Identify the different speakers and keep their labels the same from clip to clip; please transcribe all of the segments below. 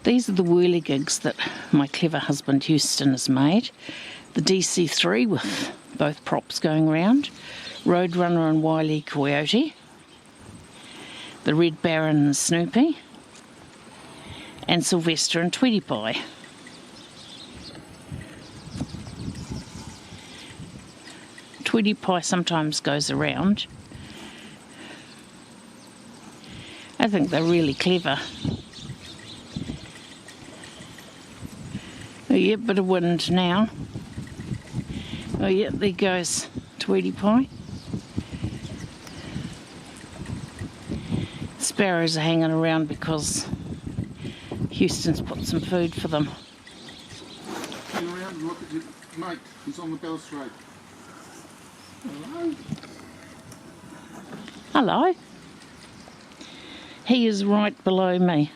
Speaker 1: These are the Whirligigs that my clever husband Houston has made. The DC3 with both props going round. Roadrunner and Wily Coyote. The Red Baron and Snoopy. And Sylvester and Tweetie Pie. Tweetie Pie sometimes goes around. I think they're really clever. Oh yeah, bit of wind now. Oh yeah, there goes Tweetie Pie. Sparrows are hanging around because Houston's put some food for them.
Speaker 2: Turn around and look at your mate. He's on the balustrade. Hello.
Speaker 1: Hello. He is right below me.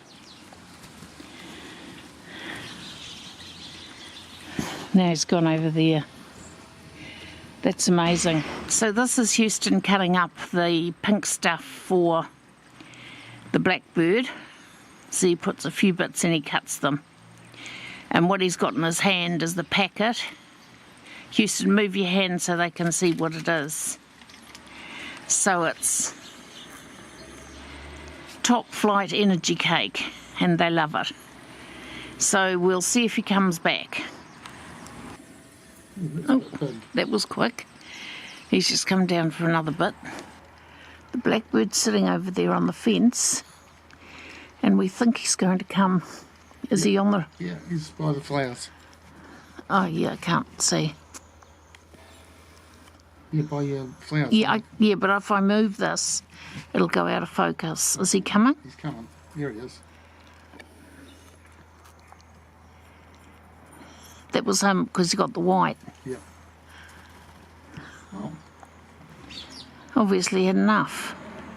Speaker 1: Now he's gone over there. That's amazing. So this is Houston cutting up the pink stuff for the blackbird. So he puts a few bits and he cuts them. And what he's got in his hand is the packet. Houston, move your hand so they can see what it is. So it's top flight energy cake and they love it. So we'll see if he comes back. Oh, that was quick. He's just come down for another bit. The blackbird's sitting over there on the fence and we think he's going to come. Is he on the...
Speaker 2: Yeah, he's by the flowers.
Speaker 1: Oh yeah, I can't see.
Speaker 2: Yeah, by your flowers.
Speaker 1: Yeah, yeah, but if I move this, it'll go out of focus. Is he coming?
Speaker 2: He's coming. There he is.
Speaker 1: That was him because he got the white.
Speaker 2: Yeah. Oh.
Speaker 1: Obviously had enough.